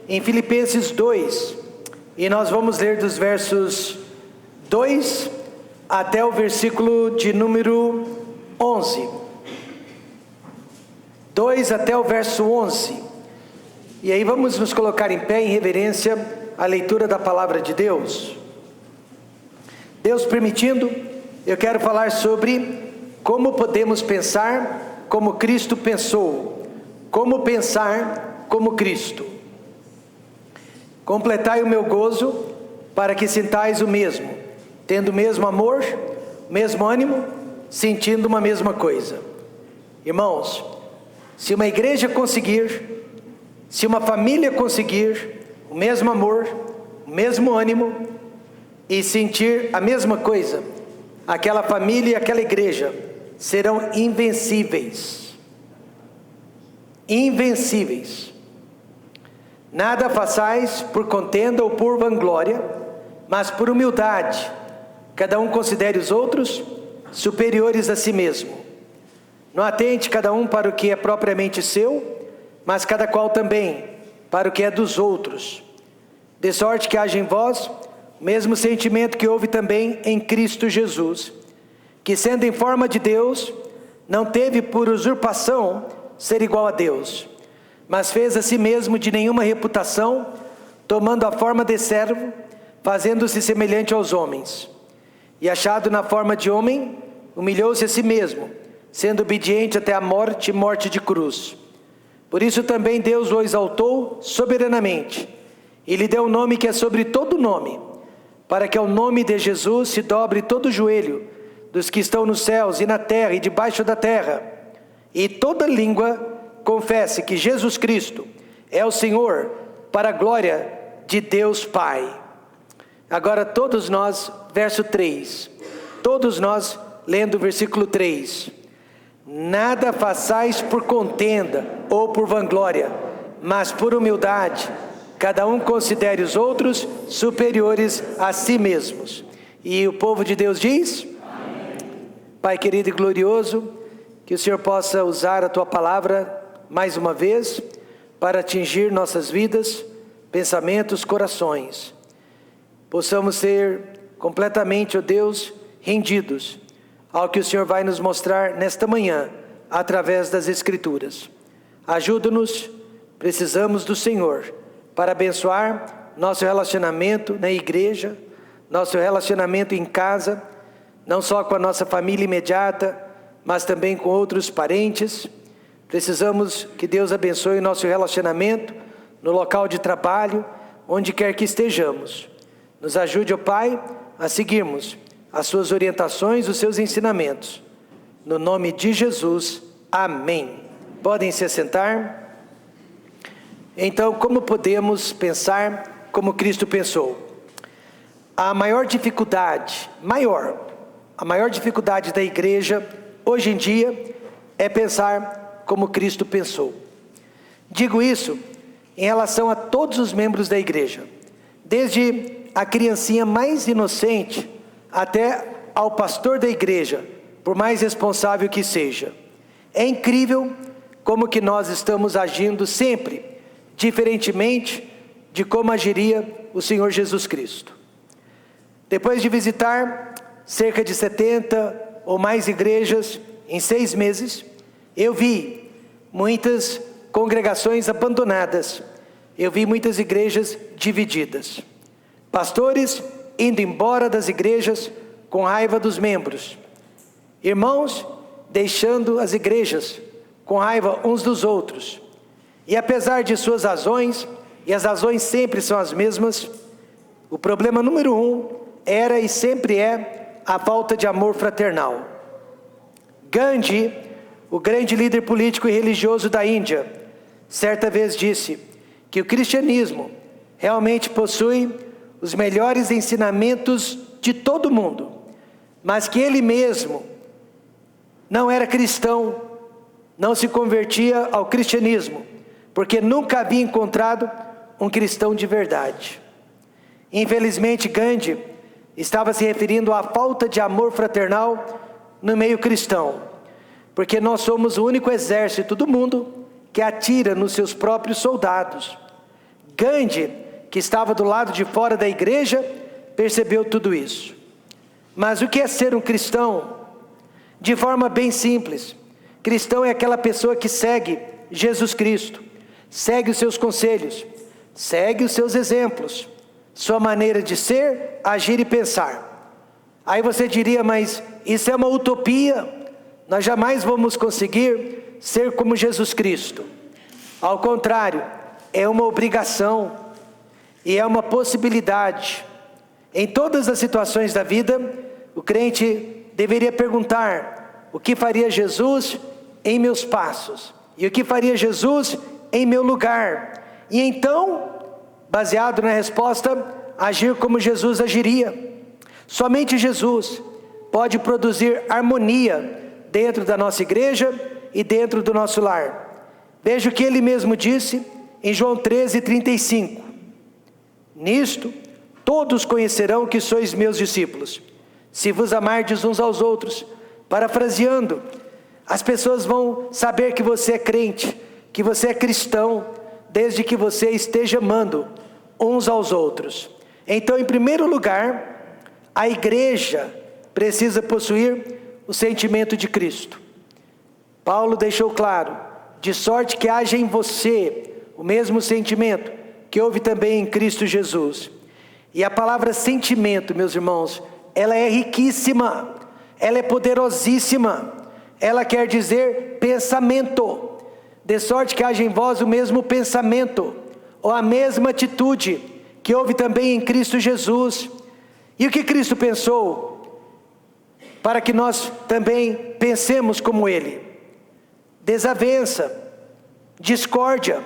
em Filipenses 2, e nós vamos ler dos versos 2 até o versículo de número 11. 2 até o verso 11. E aí vamos nos colocar em pé em reverência à leitura da palavra de Deus. Deus permitindo, eu quero falar sobre como podemos pensar como Cristo pensou. Como pensar como Cristo. Completai o meu gozo, para que sintais o mesmo, tendo o mesmo amor, o mesmo ânimo, sentindo uma mesma coisa. Irmãos, se uma igreja conseguir, se uma família conseguir o mesmo amor, o mesmo ânimo e sentir a mesma coisa, aquela família e aquela igreja serão invencíveis. Invencíveis. Nada façais por contenda ou por vanglória, mas por humildade. Cada um considere os outros superiores a si mesmo. Não atente cada um para o que é propriamente seu, mas cada qual também para o que é dos outros. De sorte que haja em vós o mesmo sentimento que houve também em Cristo Jesus, que sendo em forma de Deus, não teve por usurpação ser igual a Deus, mas fez a si mesmo de nenhuma reputação, tomando a forma de servo, fazendo-se semelhante aos homens. E achado na forma de homem, humilhou-se a si mesmo, sendo obediente até a morte, morte de cruz. Por isso também Deus o exaltou soberanamente, e lhe deu um nome que é sobre todo nome, para que ao nome de Jesus se dobre todo o joelho, dos que estão nos céus e na terra e debaixo da terra, e toda língua confesse que Jesus Cristo é o Senhor, para a glória de Deus Pai. Agora todos nós, verso 3, todos nós lendo o versículo 3. Nada façais por contenda ou por vanglória, mas por humildade, cada um considere os outros superiores a si mesmos. E o povo de Deus diz: amém. Pai querido e glorioso, que o Senhor possa usar a Tua palavra mais uma vez, para atingir nossas vidas, pensamentos, corações. Possamos ser completamente, ó Deus, rendidos ao que o Senhor vai nos mostrar nesta manhã, através das Escrituras. Ajuda-nos, precisamos do Senhor, para abençoar nosso relacionamento na igreja, nosso relacionamento em casa, não só com a nossa família imediata, mas também com outros parentes. Precisamos que Deus abençoe o nosso relacionamento no local de trabalho, onde quer que estejamos. Nos ajude, ó Pai, a seguirmos as suas orientações, os seus ensinamentos. No nome de Jesus, amém. Podem se assentar. Então, como podemos pensar como Cristo pensou? A maior dificuldade da igreja hoje em dia é pensar como Cristo pensou. Digo isso em relação a todos os membros da igreja, desde a criancinha mais inocente até ao pastor da igreja, por mais responsável que seja. É incrível como que nós estamos agindo sempre diferentemente de como agiria o Senhor Jesus Cristo. Depois de visitar cerca de 70 ou mais igrejas em 6 meses, eu vi muitas congregações abandonadas, eu vi muitas igrejas divididas, pastores indo embora das igrejas com raiva dos membros, irmãos deixando as igrejas com raiva uns dos outros. E apesar de suas razões, e as razões sempre são as mesmas, o problema número 1 era e sempre é a falta de amor fraternal. Gandhi, o grande líder político e religioso da Índia, certa vez disse que o cristianismo realmente possui os melhores ensinamentos de todo mundo, mas que ele mesmo não era cristão, não se convertia ao cristianismo, porque nunca havia encontrado um cristão de verdade. Infelizmente, Gandhi estava se referindo à falta de amor fraternal no meio cristão, porque nós somos o único exército do mundo que atira nos seus próprios soldados. Gandhi, que estava do lado de fora da igreja, percebeu tudo isso. Mas o que é ser um cristão? De forma bem simples, cristão é aquela pessoa que segue Jesus Cristo, segue os seus conselhos, segue os seus exemplos, sua maneira de ser, agir e pensar. Aí você diria, mas isso é uma utopia, nós jamais vamos conseguir ser como Jesus Cristo. Ao contrário, é uma obrigação e é uma possibilidade. Em todas as situações da vida, o crente deveria perguntar: o que faria Jesus em meus passos? E o que faria Jesus em meu lugar? E então, baseado na resposta, agir como Jesus agiria. Somente Jesus pode produzir harmonia dentro da nossa igreja e dentro do nosso lar. Veja o que ele mesmo disse em João 13:35. Nisto, todos conhecerão que sois meus discípulos, se vos amardes uns aos outros. Parafraseando, as pessoas vão saber que você é crente, que você é cristão, desde que você esteja amando uns aos outros. Então, em primeiro lugar, a igreja precisa possuir o sentimento de Cristo. Paulo deixou claro: de sorte que haja em você o mesmo sentimento que houve também em Cristo Jesus. E a palavra sentimento, meus irmãos, ela é riquíssima, ela é poderosíssima, ela quer dizer pensamento. De sorte que haja em vós o mesmo pensamento, ou a mesma atitude que houve também em Cristo Jesus. E o que Cristo pensou? Para que nós também pensemos como Ele. Desavença, discórdia,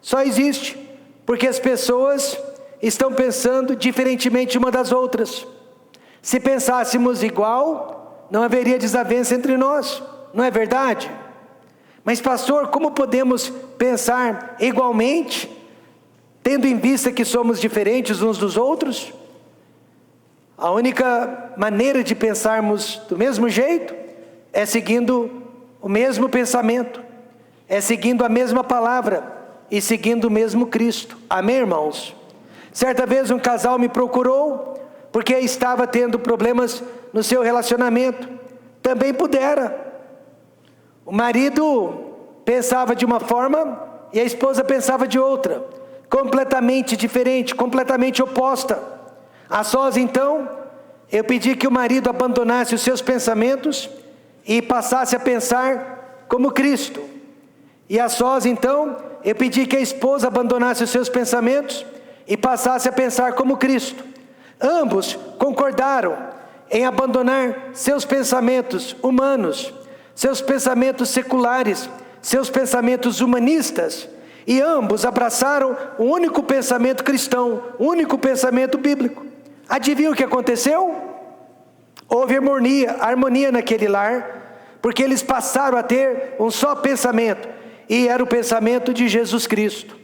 só existe porque as pessoas estão pensando diferentemente uma das outras. Se pensássemos igual, não haveria desavença entre nós, não é verdade? Mas pastor, como podemos pensar igualmente, tendo em vista que somos diferentes uns dos outros? A única maneira de pensarmos do mesmo jeito é seguindo o mesmo pensamento, é seguindo a mesma palavra e seguindo o mesmo Cristo. Amém, irmãos? Certa vez um casal me procurou porque estava tendo problemas no seu relacionamento. Também pudera. O marido pensava de uma forma e a esposa pensava de outra, completamente diferente, completamente oposta. A sós então, eu pedi que o marido abandonasse os seus pensamentos e passasse a pensar como Cristo. E a sós então, eu pedi que a esposa abandonasse os seus pensamentos e passasse a pensar como Cristo. Ambos concordaram em abandonar seus pensamentos humanos, seus pensamentos seculares, seus pensamentos humanistas, e ambos abraçaram o único pensamento cristão, o único pensamento bíblico. Adivinha o que aconteceu? Houve harmonia naquele lar, porque eles passaram a ter um só pensamento, e era o pensamento de Jesus Cristo.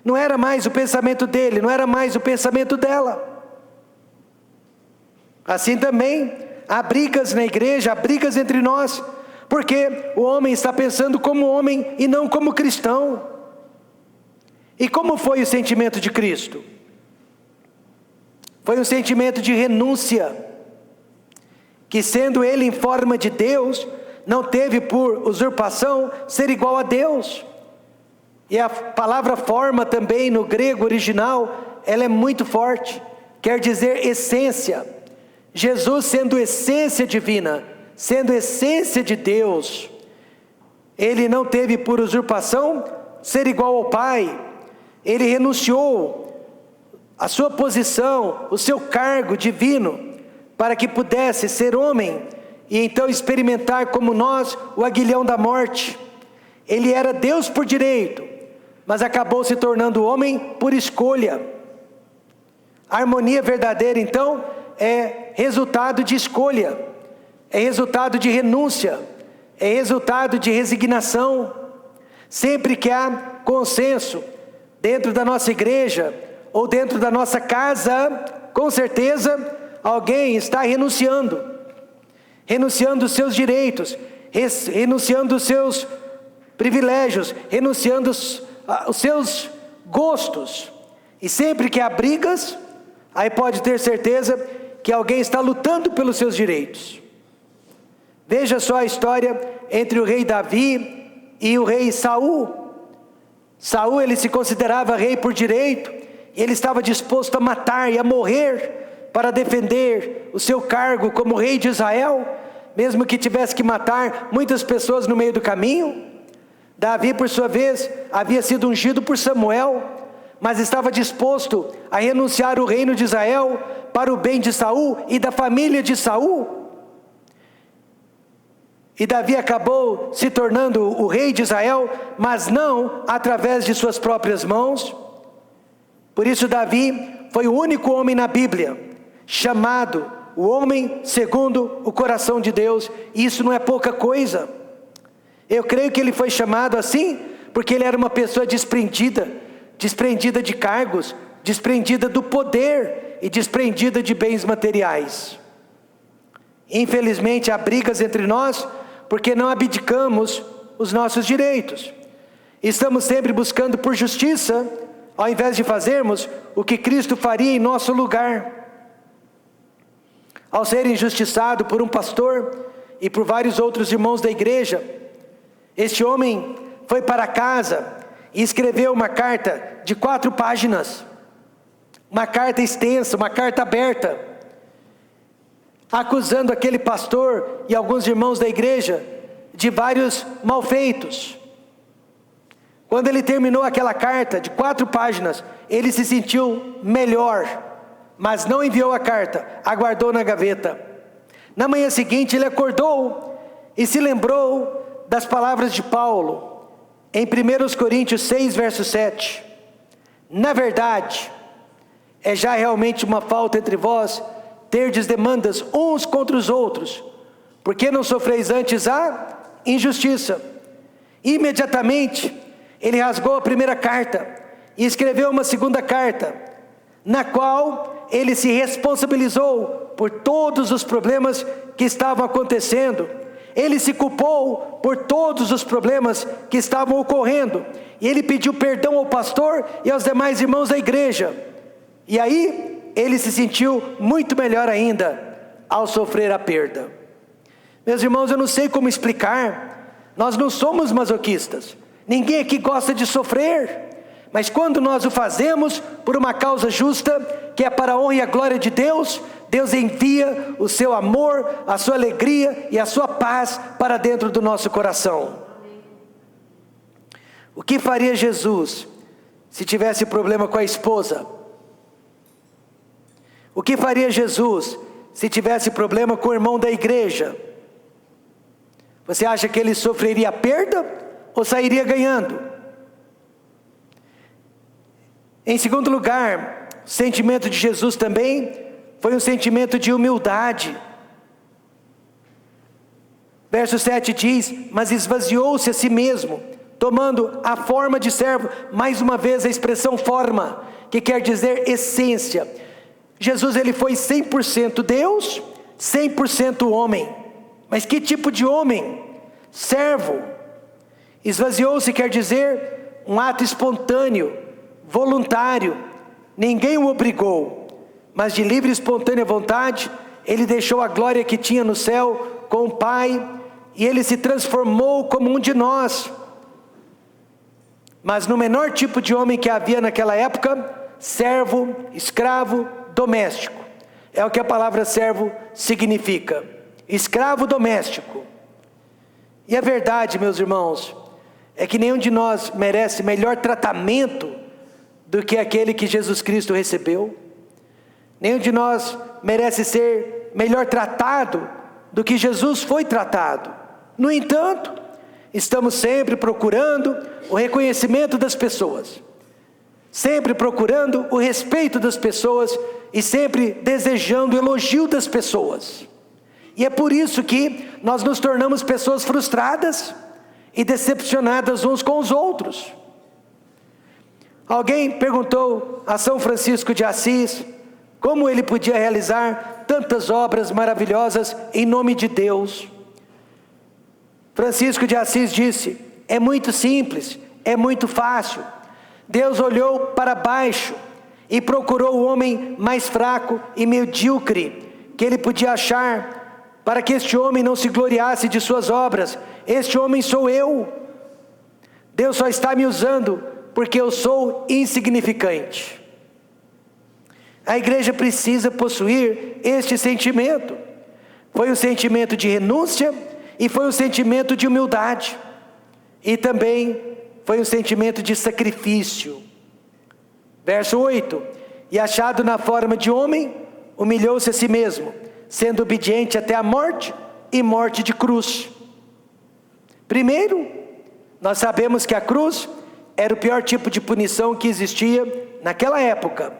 Não era mais o pensamento dele, não era mais o pensamento dela. Assim também, há brigas na igreja, há brigas entre nós, porque o homem está pensando como homem e não como cristão. E como foi o sentimento de Cristo? Foi um sentimento de renúncia, que sendo ele em forma de Deus, não teve por usurpação ser igual a Deus. E a palavra forma também no grego original, ela é muito forte, quer dizer essência. Jesus sendo essência divina, sendo essência de Deus, ele não teve por usurpação ser igual ao Pai. Ele renunciou a sua posição, o seu cargo divino, para que pudesse ser homem e então experimentar como nós o aguilhão da morte. Ele era Deus por direito, mas acabou se tornando homem por escolha. A harmonia verdadeira então é resultado de escolha, é resultado de renúncia, é resultado de resignação. Sempre que há consenso dentro da nossa igreja ou dentro da nossa casa, com certeza alguém está renunciando os seus direitos, renunciando os seus privilégios, renunciando os seus gostos. E sempre que há brigas, aí pode ter certeza que alguém está lutando pelos seus direitos. Veja só a história entre o rei Davi e o rei Saul. Saul, ele se considerava rei por direito, e ele estava disposto a matar e a morrer para defender o seu cargo como rei de Israel, mesmo que tivesse que matar muitas pessoas no meio do caminho. Davi, por sua vez, havia sido ungido por Samuel, mas estava disposto a renunciar o reino de Israel para o bem de Saul e da família de Saul. E Davi acabou se tornando o rei de Israel, mas não através de suas próprias mãos. Por isso Davi foi o único homem na Bíblia chamado o homem segundo o coração de Deus. E isso não é pouca coisa. Eu creio que ele foi chamado assim porque ele era uma pessoa desprendida de cargos, desprendida do poder e desprendida de bens materiais. Infelizmente há brigas entre nós porque não abdicamos os nossos direitos. Estamos sempre buscando por justiça, ao invés de fazermos o que Cristo faria em nosso lugar. Ao ser injustiçado por um pastor e por vários outros irmãos da igreja, este homem foi para casa e escreveu uma carta de 4 páginas, uma carta extensa, uma carta aberta, acusando aquele pastor e alguns irmãos da igreja de vários malfeitos. Quando ele terminou aquela carta de 4 páginas, ele se sentiu melhor, mas não enviou a carta, aguardou na gaveta. Na manhã seguinte ele acordou e se lembrou das palavras de Paulo, em 1 Coríntios 6, verso 7. Na verdade, é já realmente uma falta entre vós terdes demandas uns contra os outros, porque não sofreis antes a injustiça. Imediatamente ele rasgou a primeira carta e escreveu uma segunda carta, na qual ele se responsabilizou por todos os problemas que estavam acontecendo. Ele se culpou por todos os problemas que estavam ocorrendo, e ele pediu perdão ao pastor e aos demais irmãos da igreja. E aí ele se sentiu muito melhor ainda ao sofrer a perda. Meus irmãos, eu não sei como explicar. Nós não somos masoquistas. Ninguém aqui gosta de sofrer. Mas quando nós o fazemos por uma causa justa, que é para a honra e a glória de Deus, Deus envia o seu amor, a sua alegria e a sua paz para dentro do nosso coração. O que faria Jesus se tivesse problema com a esposa? O que faria Jesus se tivesse problema com o irmão da igreja? Você acha que ele sofreria perda ou sairia ganhando? Em segundo lugar, o sentimento de Jesus também foi um sentimento de humildade. Verso 7 diz: mas esvaziou-se a si mesmo, tomando a forma de servo. Mais uma vez a expressão forma, que quer dizer essência. Jesus, ele foi 100% Deus, 100% homem. Mas que tipo de homem? Servo. Esvaziou-se quer dizer um ato espontâneo, voluntário. Ninguém o obrigou, mas de livre e espontânea vontade, ele deixou a glória que tinha no céu com o Pai, e ele se transformou como um de nós. Mas no menor tipo de homem que havia naquela época, servo, escravo, doméstico. É o que a palavra servo significa, escravo doméstico. E a verdade, meus irmãos, é que nenhum de nós merece melhor tratamento do que aquele que Jesus Cristo recebeu. Nenhum de nós merece ser melhor tratado do que Jesus foi tratado. No entanto, estamos sempre procurando o reconhecimento das pessoas, sempre procurando o respeito das pessoas e sempre desejando o elogio das pessoas. E é por isso que nós nos tornamos pessoas frustradas e decepcionadas uns com os outros. Alguém perguntou a São Francisco de Assis como ele podia realizar tantas obras maravilhosas em nome de Deus. Francisco de Assis disse: é muito simples, é muito fácil. Deus olhou para baixo e procurou o homem mais fraco e medíocre que ele podia achar, para que este homem não se gloriasse de suas obras. Este homem sou eu. Deus só está me usando porque eu sou insignificante. A igreja precisa possuir este sentimento. Foi um sentimento de renúncia e foi um sentimento de humildade. E também foi um sentimento de sacrifício. Verso 8: e achado na forma de homem, humilhou-se a si mesmo, sendo obediente até a morte e morte de cruz. Primeiro, nós sabemos que a cruz era o pior tipo de punição que existia naquela época.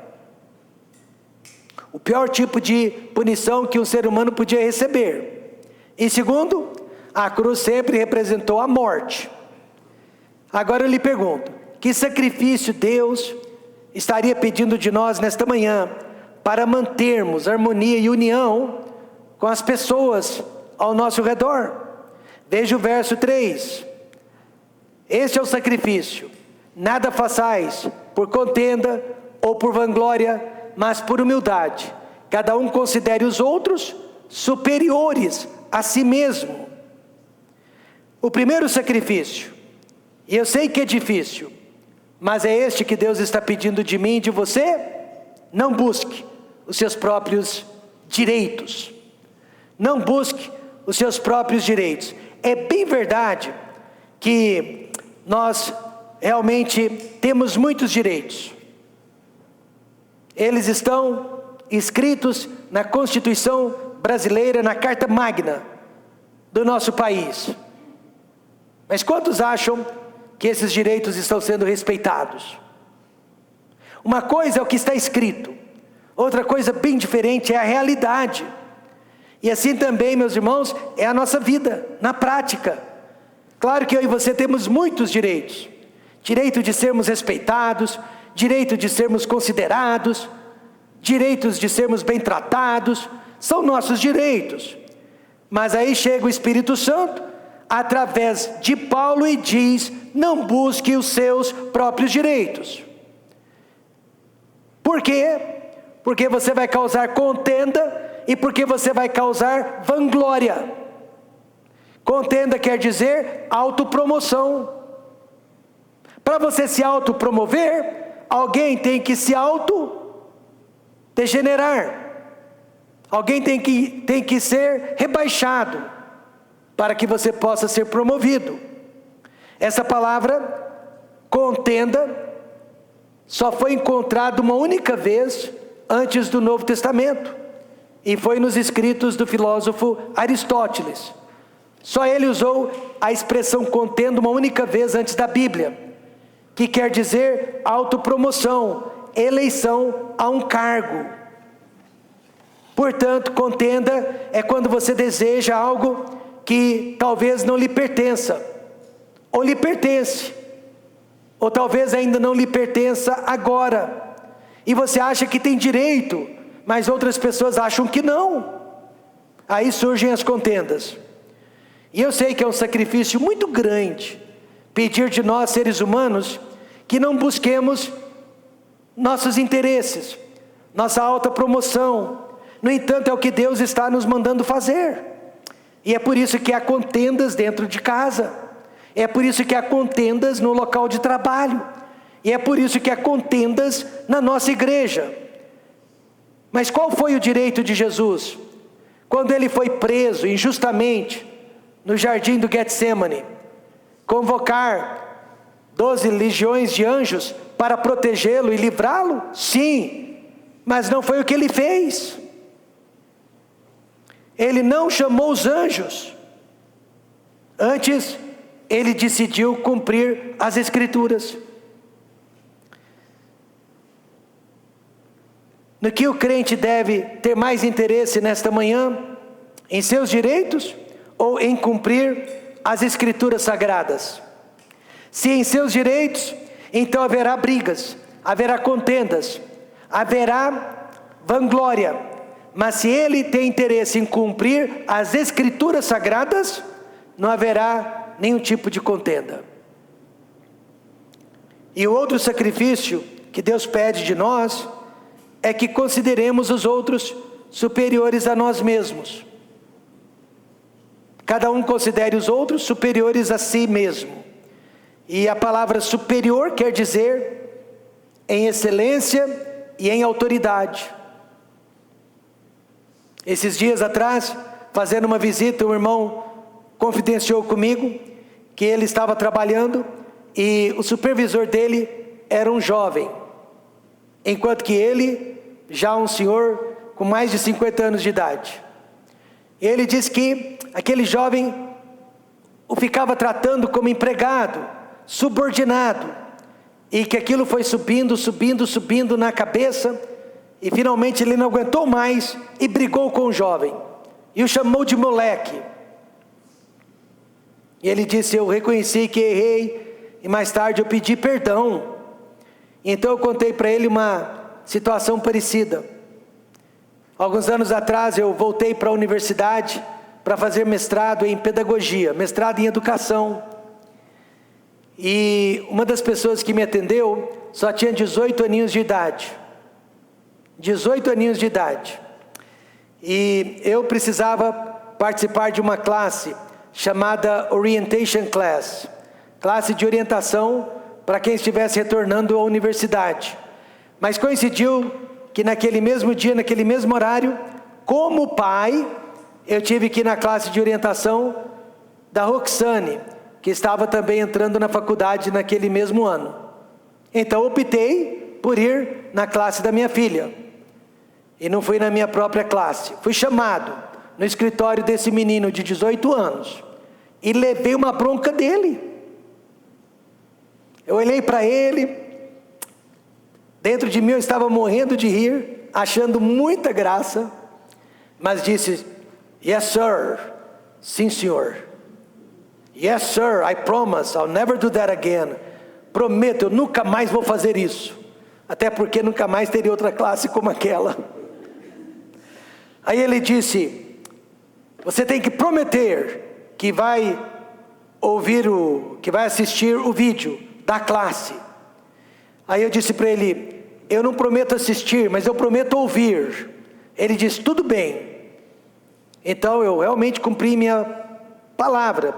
O pior tipo de punição que um ser humano podia receber. E segundo, a cruz sempre representou a morte. Agora eu lhe pergunto, que sacrifício Deus estaria pedindo de nós nesta manhã, para mantermos harmonia e união com as pessoas ao nosso redor? Veja o verso 3. Este é o sacrifício: nada façais por contenda ou por vanglória, mas por humildade. Cada um considere os outros superiores a si mesmo. O primeiro sacrifício, e eu sei que é difícil, mas é este que Deus está pedindo de mim e de você: não busque os seus próprios direitos. Não busque os seus próprios direitos. É bem verdade que nós realmente temos muitos direitos. Eles estão escritos na Constituição brasileira, na Carta Magna do nosso país. Mas quantos acham que esses direitos estão sendo respeitados? Uma coisa é o que está escrito, outra coisa bem diferente é a realidade. E assim também, meus irmãos, é a nossa vida, na prática. Claro que eu e você temos muitos direitos. Direito de sermos respeitados, direito de sermos considerados, direitos de sermos bem tratados, são nossos direitos. Mas aí chega o Espírito Santo, através de Paulo, e diz: não busque os seus próprios direitos. Por quê? Porque você vai causar contenda e porque você vai causar vanglória. Contenda quer dizer autopromoção. Para você se autopromover, alguém tem que se autodegenerar. Alguém tem que ser rebaixado para que você possa ser promovido. Essa palavra contenda só foi encontrada uma única vez antes do Novo Testamento, e foi nos escritos do filósofo Aristóteles. Só ele usou a expressão contenda uma única vez antes da Bíblia, que quer dizer autopromoção, eleição a um cargo. Portanto, contenda é quando você deseja algo que talvez não lhe pertença, ou lhe pertence, ou talvez ainda não lhe pertença agora, e você acha que tem direito, mas outras pessoas acham que não. Aí surgem as contendas. E eu sei que é um sacrifício muito grande pedir de nós, seres humanos, que não busquemos nossos interesses, nossa autopromoção. No entanto, é o que Deus está nos mandando fazer. E é por isso que há contendas dentro de casa. É por isso que há contendas no local de trabalho. E é por isso que há contendas na nossa igreja. Mas qual foi o direito de Jesus? Quando ele foi preso injustamente no jardim do Getsemane, convocar 12 legiões de anjos para protegê-lo e livrá-lo? Sim, mas não foi o que ele fez. Ele não chamou os anjos. Antes, ele decidiu cumprir as Escrituras. No que o crente deve ter mais interesse nesta manhã? Em seus direitos ou em cumprir as Escrituras sagradas? Se em seus direitos, então haverá brigas, haverá contendas, haverá vanglória. Mas se ele tem interesse em cumprir as Escrituras sagradas, não haverá nenhum tipo de contenda. E o outro sacrifício que Deus pede de nós é que consideremos os outros superiores a nós mesmos. Cada um considere os outros superiores a si mesmo. E a palavra superior quer dizer em excelência e em autoridade. Esses dias atrás, fazendo uma visita, um irmão confidenciou comigo que ele estava trabalhando e o supervisor dele era um jovem, enquanto que ele, já um senhor com mais de 50 anos de idade. Ele disse que aquele jovem o ficava tratando como empregado, subordinado, e que aquilo foi subindo na cabeça, e finalmente ele não aguentou mais e brigou com o jovem, e o chamou de moleque. E ele disse: eu reconheci que errei, e mais tarde eu pedi perdão. Então eu contei para ele uma situação parecida. Alguns anos atrás eu voltei para a universidade para fazer mestrado em pedagogia, mestrado em educação. E uma das pessoas que me atendeu só tinha 18 aninhos de idade. 18 aninhos de idade. E eu precisava participar de uma classe chamada Orientation Class, classe de orientação para quem estivesse retornando à universidade. Mas coincidiu que naquele mesmo dia, naquele mesmo horário, como pai, eu tive que ir na classe de orientação da Roxane, que estava também entrando na faculdade naquele mesmo ano. Então optei por ir na classe da minha filha, e não fui na minha própria classe. Fui chamado no escritório desse menino de 18 anos, e levei uma bronca dele. Eu olhei para ele, dentro de mim eu estava morrendo de rir, achando muita graça, mas disse: yes sir, sim senhor, yes sir, I promise, I'll never do that again. Prometo, eu nunca mais vou fazer isso, até porque nunca mais teria outra classe como aquela. Aí ele disse: você tem que prometer que vai que vai assistir o vídeo da classe. Aí eu disse para ele: eu não prometo assistir, mas eu prometo ouvir. Ele disse: tudo bem. Então eu realmente cumpri minha palavra.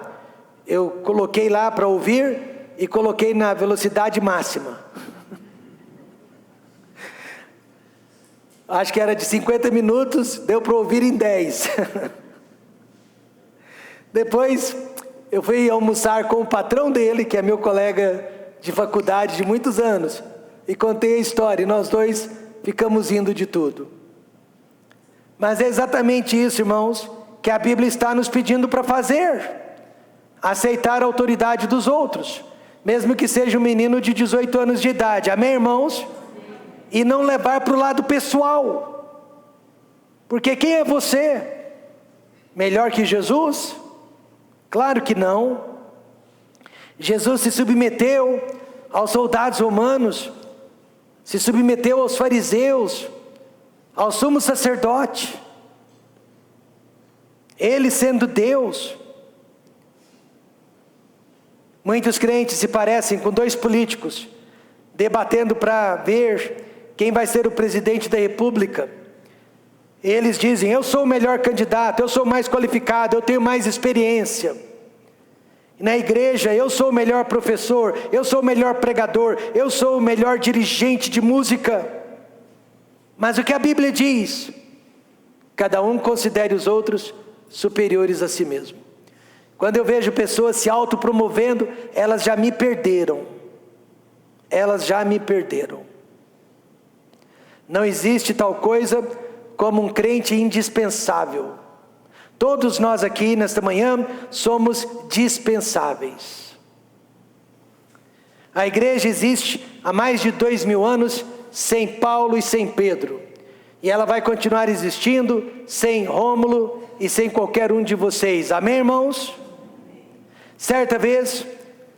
Eu coloquei lá para ouvir e coloquei na velocidade máxima. Acho que era de 50 minutos, deu para ouvir em 10. Depois eu fui almoçar com o patrão dele, que é meu colega de faculdade de muitos anos, e contei a história, e nós dois ficamos rindo de tudo. Mas é exatamente isso, irmãos, que a Bíblia está nos pedindo para fazer: aceitar a autoridade dos outros, mesmo que seja um menino de 18 anos de idade, amém, irmãos? E não levar para o lado pessoal, porque quem é você? Melhor que Jesus? Claro que não. Jesus se submeteu aos soldados romanos, se submeteu aos fariseus, ao sumo sacerdote. Ele sendo Deus. Muitos crentes se parecem com dois políticos debatendo para ver quem vai ser o presidente da república. Eles dizem: eu sou o melhor candidato, eu sou mais qualificado, eu tenho mais experiência. Na igreja, eu sou o melhor professor, eu sou o melhor pregador, eu sou o melhor dirigente de música. Mas o que a Bíblia diz? Cada um considere os outros superiores a si mesmo. Quando eu vejo pessoas se autopromovendo, elas já me perderam. Elas já me perderam. Não existe tal coisa como um crente indispensável. Todos nós aqui nesta manhã somos dispensáveis. A igreja existe há mais de 2000 anos sem Paulo e sem Pedro, e ela vai continuar existindo sem Rômulo e sem qualquer um de vocês, amém, irmãos? Certa vez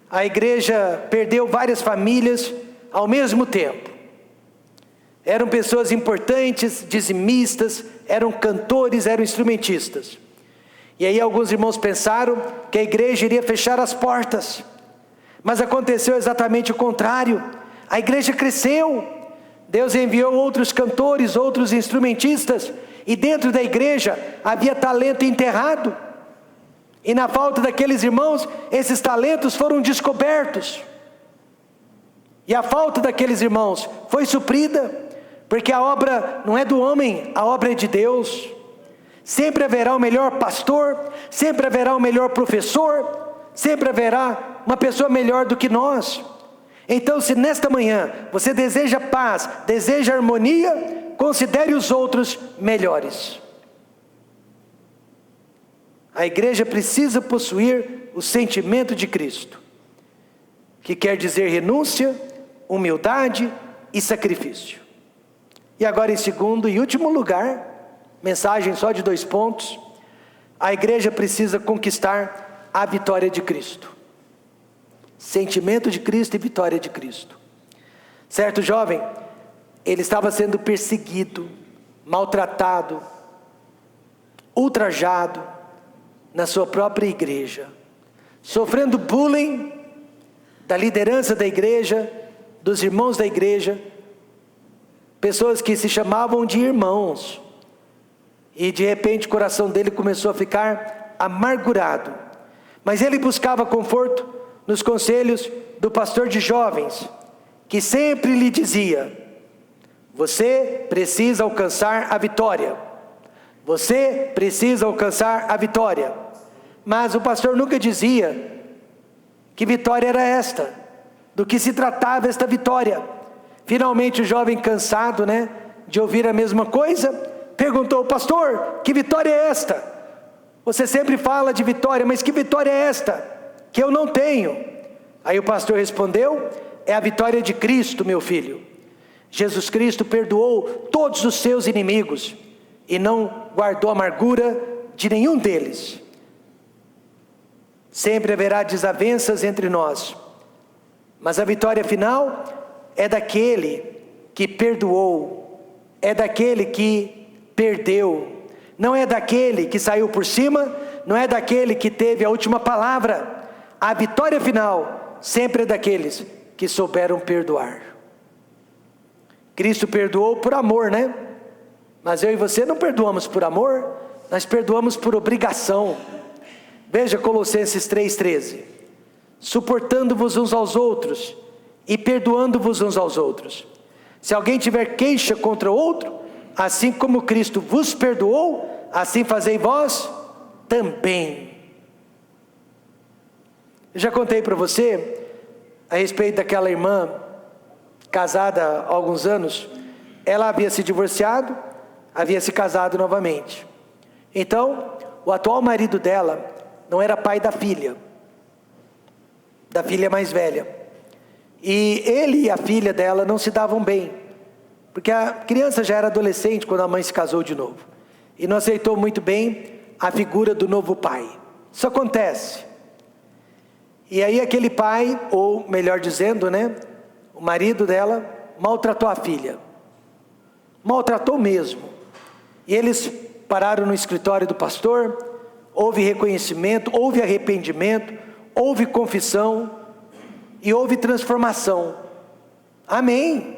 a igreja perdeu várias famílias ao mesmo tempo. Eram pessoas importantes, dizimistas, eram cantores, eram instrumentistas. E aí alguns irmãos pensaram que a igreja iria fechar as portas, Mas aconteceu exatamente o contrário. A igreja cresceu. Deus enviou outros cantores, outros instrumentistas, e dentro da igreja havia talento enterrado. E na falta daqueles irmãos, esses talentos foram descobertos. E a falta daqueles irmãos foi suprida, porque a obra não é do homem, a obra é de Deus. Sempre haverá o melhor pastor, sempre haverá o melhor professor, sempre haverá uma pessoa melhor do que nós. Então, se nesta manhã você deseja paz, deseja harmonia, considere os outros melhores. A igreja precisa possuir o sentimento de Cristo, que quer dizer renúncia, humildade e sacrifício. E agora, em segundo e último lugar, mensagem só de 2 pontos, a igreja precisa conquistar a vitória de Cristo. Sentimento de Cristo e vitória de Cristo. Certo jovem, ele estava sendo perseguido, maltratado, ultrajado na sua própria igreja, sofrendo bullying da liderança da igreja, dos irmãos da igreja, pessoas que se chamavam de irmãos, e de repente o coração dele começou a ficar amargurado, mas ele buscava conforto nos conselhos do pastor de jovens, que sempre lhe dizia: você precisa alcançar a vitória, você precisa alcançar a vitória. Mas o pastor nunca dizia que vitória era esta, do que se tratava esta vitória. Finalmente o jovem, cansado, de ouvir a mesma coisa, perguntou: pastor, que vitória é esta? Você sempre fala de vitória, mas que vitória é esta que eu não tenho? Aí o pastor respondeu: é a vitória de Cristo, meu filho. Jesus Cristo perdoou todos os seus inimigos e não guardou amargura de nenhum deles. Sempre haverá desavenças entre nós, mas a vitória final é daquele que perdoou, é daquele que perdeu, não é daquele que saiu por cima, não é daquele que teve a última palavra. A vitória final sempre é daqueles que souberam perdoar. Cristo perdoou por amor, mas eu e você não perdoamos por amor, nós perdoamos por obrigação. Veja Colossenses 3,13: suportando-vos uns aos outros e perdoando-vos uns aos outros. Se alguém tiver queixa contra outro, assim como Cristo vos perdoou, assim fazei vós também. Eu já contei para você a respeito daquela irmã, casada há alguns anos. Ela havia se divorciado, havia se casado novamente. Então, o atual marido dela não era pai da filha mais velha. E ele e a filha dela não se davam bem, porque a criança já era adolescente quando a mãe se casou de novo, e não aceitou muito bem a figura do novo pai. Isso acontece. E aí aquele pai, ou melhor dizendo, o marido dela, maltratou a filha. Maltratou mesmo. E eles pararam no escritório do pastor. Houve reconhecimento, houve arrependimento, houve confissão e houve transformação. Amém.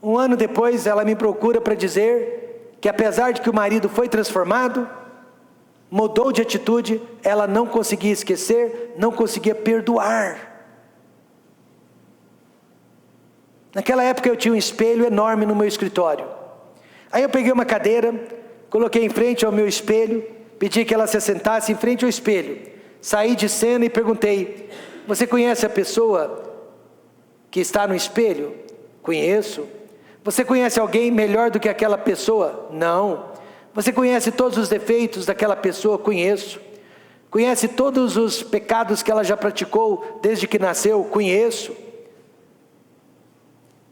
1 ano depois ela me procura para dizer que, apesar de que o marido foi transformado, mudou de atitude, ela não conseguia esquecer, não conseguia perdoar. Naquela época eu tinha um espelho enorme no meu escritório. Aí eu peguei uma cadeira, coloquei em frente ao meu espelho, pedi que ela se assentasse em frente ao espelho, saí de cena e perguntei: você conhece a pessoa que está no espelho? Conheço. Você conhece alguém melhor do que aquela pessoa? Não. Você conhece todos os defeitos daquela pessoa? Conheço. Conhece todos os pecados que ela já praticou desde que nasceu? Conheço.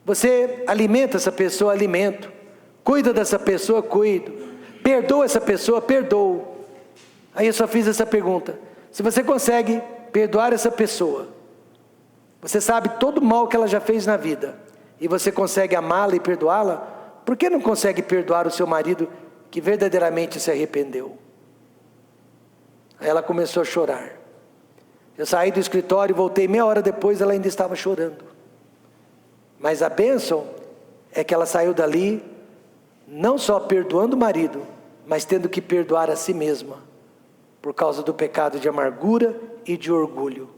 Você alimenta essa pessoa? Alimento. Cuida dessa pessoa? Cuido. Perdoa essa pessoa? Perdoo. Aí eu só fiz essa pergunta: se você consegue perdoar essa pessoa, você sabe todo o mal que ela já fez na vida, e você consegue amá-la e perdoá-la, por que não consegue perdoar o seu marido que verdadeiramente se arrependeu? Aí ela começou a chorar. Eu saí do escritório e voltei meia hora depois, ela ainda estava chorando. Mas a bênção é que ela saiu dali, não só perdoando o marido, mas tendo que perdoar a si mesma, por causa do pecado de amargura e de orgulho.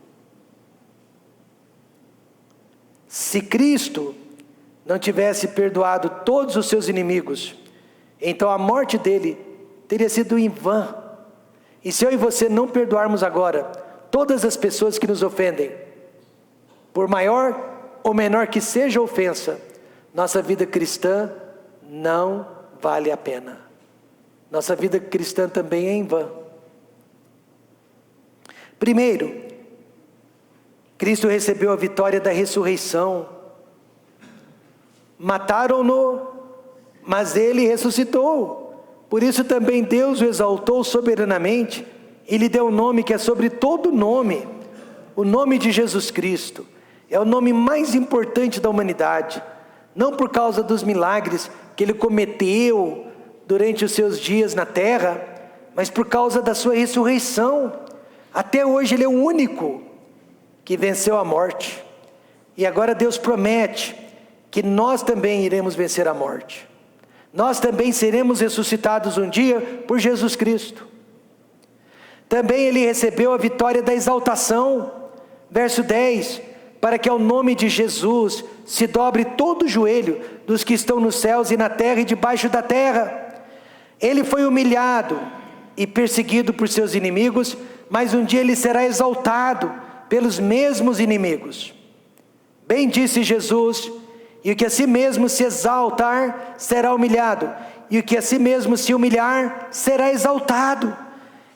Se Cristo não tivesse perdoado todos os seus inimigos, então a morte dele teria sido em vão. E se eu e você não perdoarmos agora todas as pessoas que nos ofendem, por maior ou menor que seja a ofensa, nossa vida cristã não vale a pena. Nossa vida cristã também é em vão. Primeiro, Cristo recebeu a vitória da ressurreição. Mataram-no, mas ele ressuscitou. Por isso também Deus o exaltou soberanamente e lhe deu um nome que é sobre todo nome, o nome de Jesus Cristo. É o nome mais importante da humanidade, não por causa dos milagres que ele cometeu durante os seus dias na terra, mas por causa da sua ressurreição. Até hoje ele é o único que venceu a morte. E agora Deus promete que nós também iremos vencer a morte. Nós também seremos ressuscitados um dia por Jesus Cristo. Também ele recebeu a vitória da exaltação. Verso 10, para que ao nome de Jesus se dobre todo o joelho dos que estão nos céus e na terra e debaixo da terra. Ele foi humilhado e perseguido por seus inimigos, mas um dia ele será exaltado pelos mesmos inimigos. Bem disse Jesus: e o que a si mesmo se exaltar será humilhado, e o que a si mesmo se humilhar será exaltado.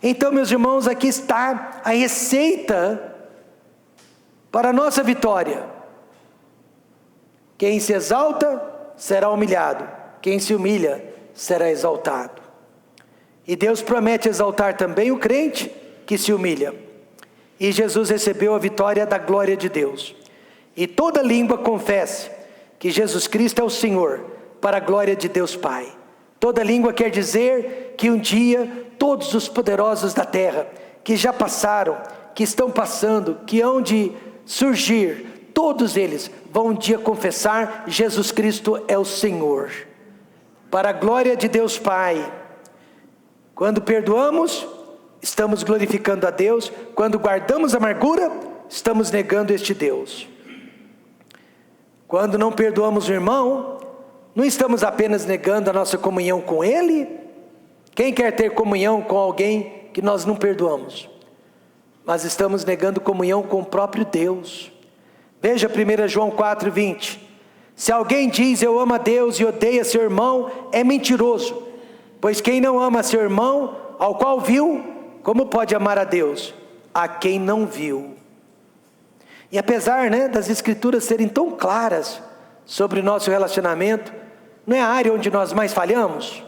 Então, meus irmãos, aqui está a receita para a nossa vitória. Quem se exalta será humilhado, quem se humilha será exaltado. E Deus promete exaltar também o crente que se humilha. E Jesus recebeu a vitória da glória de Deus. E toda língua confesse que Jesus Cristo é o Senhor, para a glória de Deus Pai. Toda língua quer dizer que um dia todos os poderosos da terra, que já passaram, que estão passando, que hão de surgir, todos eles vão um dia confessar: Jesus Cristo é o Senhor, para a glória de Deus Pai. Quando perdoamos, estamos glorificando a Deus. Quando guardamos amargura, estamos negando este Deus. Quando não perdoamos o irmão, não estamos apenas negando a nossa comunhão com ele. Quem quer ter comunhão com alguém que nós não perdoamos? Mas estamos negando comunhão com o próprio Deus. Veja 1 João 4:20. Se alguém diz eu amo a Deus e odeia seu irmão, é mentiroso. Pois quem não ama seu irmão, ao qual viu, como pode amar a Deus, a quem não viu? E apesar, das escrituras serem tão claras sobre o nosso relacionamento, não é a área onde nós mais falhamos?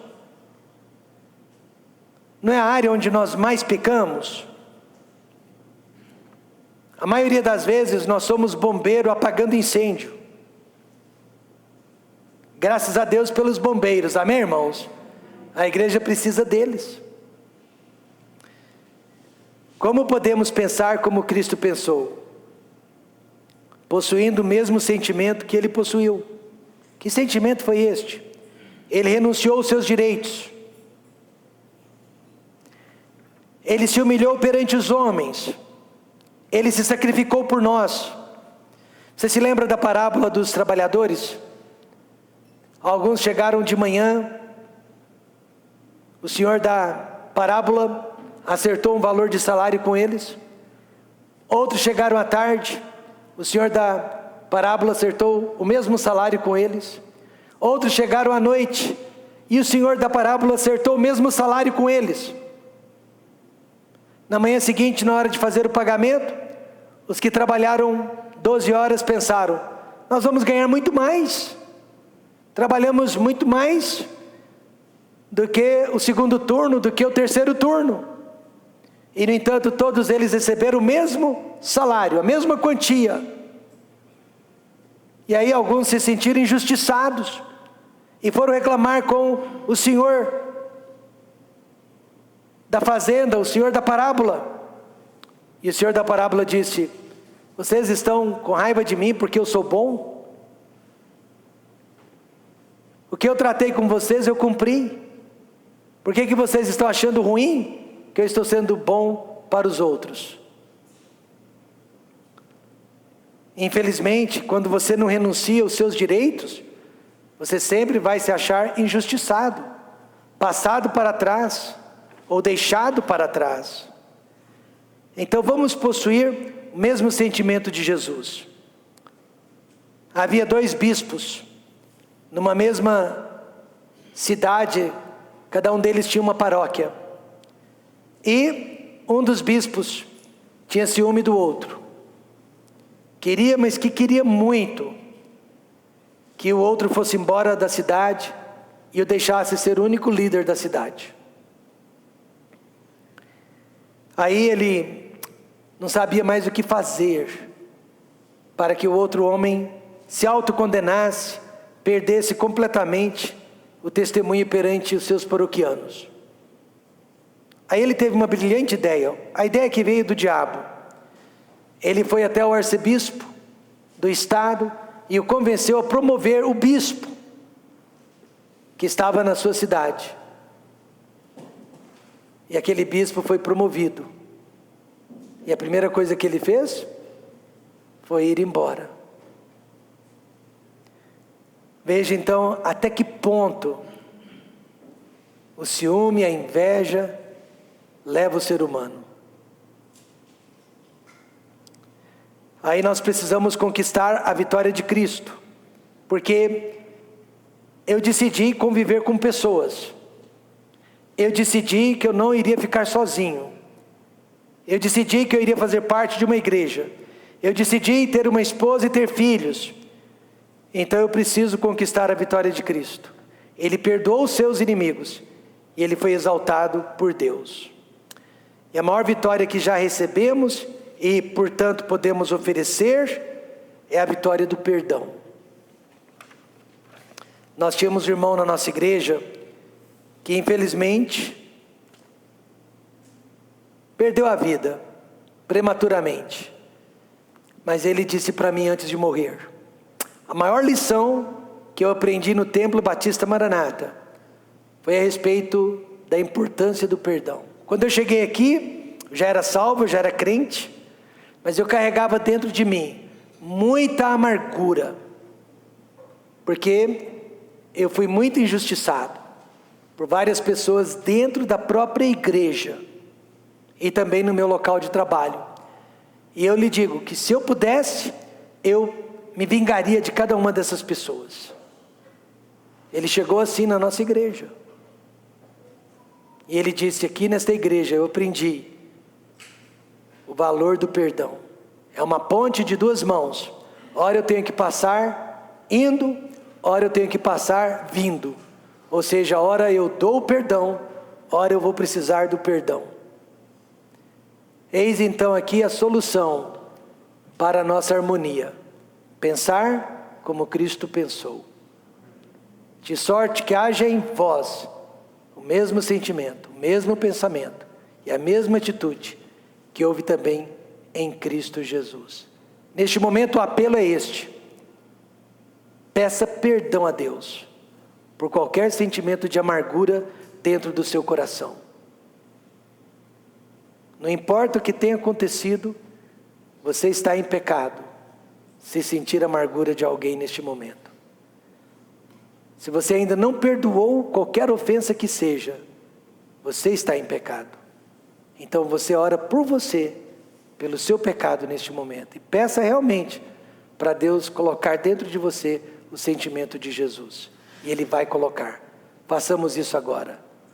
Não é a área onde nós mais pecamos? A maioria das vezes nós somos bombeiro apagando incêndio. Graças a Deus pelos bombeiros, amém, irmãos? A igreja precisa deles. Como podemos pensar como Cristo pensou? Possuindo o mesmo sentimento que ele possuiu. Que sentimento foi este? Ele renunciou aos seus direitos. Ele se humilhou perante os homens. Ele se sacrificou por nós. Você se lembra da parábola dos trabalhadores? Alguns chegaram de manhã. O senhor da parábola acertou um valor de salário com eles. Outros chegaram à tarde. O senhor da parábola acertou o mesmo salário com eles. Outros chegaram à noite, e o senhor da parábola acertou o mesmo salário com eles. Na manhã seguinte, na hora de fazer o pagamento, os que trabalharam 12 horas pensaram: nós vamos ganhar muito mais. Trabalhamos muito mais do que o segundo turno, do que o terceiro turno. E no entanto, todos eles receberam o mesmo salário, a mesma quantia. E aí alguns se sentiram injustiçados e foram reclamar com o senhor da fazenda, o senhor da parábola. E o Senhor da parábola disse: vocês estão com raiva de mim porque eu sou bom? O que eu tratei com vocês eu cumpri. Por que vocês estão achando ruim que eu estou sendo bom para os outros? Infelizmente, quando você não renuncia aos seus direitos, você sempre vai se achar injustiçado, passado para trás ou deixado para trás. Então vamos possuir o mesmo sentimento de Jesus. Havia 2 bispos numa mesma cidade, cada um deles tinha uma paróquia. E um dos bispos tinha ciúme do outro. Queria, mas que queria muito que o outro fosse embora da cidade e o deixasse ser o único líder da cidade. Aí ele não sabia mais o que fazer para que o outro homem se autocondenasse, perdesse completamente o testemunho perante os seus paroquianos. Aí ele teve uma brilhante ideia, a ideia que veio do diabo. Ele foi até o arcebispo do estado e o convenceu a promover o bispo que estava na sua cidade. E aquele bispo foi promovido. E a primeira coisa que ele fez foi ir embora. Veja então até que ponto o ciúme e a inveja leva o ser humano. Aí nós precisamos conquistar a vitória de Cristo, porque eu decidi conviver com pessoas. Eu decidi que eu não iria ficar sozinho. Eu decidi que eu iria fazer parte de uma igreja. Eu decidi ter uma esposa e ter filhos. Então eu preciso conquistar a vitória de Cristo. Ele perdoou os seus inimigos e ele foi exaltado por Deus. E a maior vitória que já recebemos e portanto podemos oferecer é a vitória do perdão. Nós tínhamos um irmão na nossa igreja que infelizmente perdeu a vida prematuramente. Mas ele disse para mim antes de morrer: a maior lição que eu aprendi no Templo Batista Maranata foi a respeito da importância do perdão. Quando eu cheguei aqui, já era salvo, já era crente, mas eu carregava dentro de mim muita amargura, porque eu fui muito injustiçado por várias pessoas dentro da própria igreja e também no meu local de trabalho. E eu lhe digo que se eu pudesse, eu me vingaria de cada uma dessas pessoas. Ele chegou assim na nossa igreja. E ele disse: aqui nesta igreja eu aprendi o valor do perdão. É uma ponte de 2 mãos. Ora eu tenho que passar indo, ora eu tenho que passar vindo. Ou seja, ora eu dou o perdão, ora eu vou precisar do perdão. Eis então aqui a solução para a nossa harmonia: pensar como Cristo pensou, de sorte que haja em vós o mesmo sentimento, o mesmo pensamento e a mesma atitude que houve também em Cristo Jesus. Neste momento o apelo é este: peça perdão a Deus por qualquer sentimento de amargura dentro do seu coração. Não importa o que tenha acontecido, você está em pecado se sentir amargura de alguém neste momento. Se você ainda não perdoou qualquer ofensa que seja, você está em pecado. Então você ora por você, pelo seu pecado neste momento, e peça realmente para Deus colocar dentro de você o sentimento de Jesus, e Ele vai colocar. Façamos isso agora.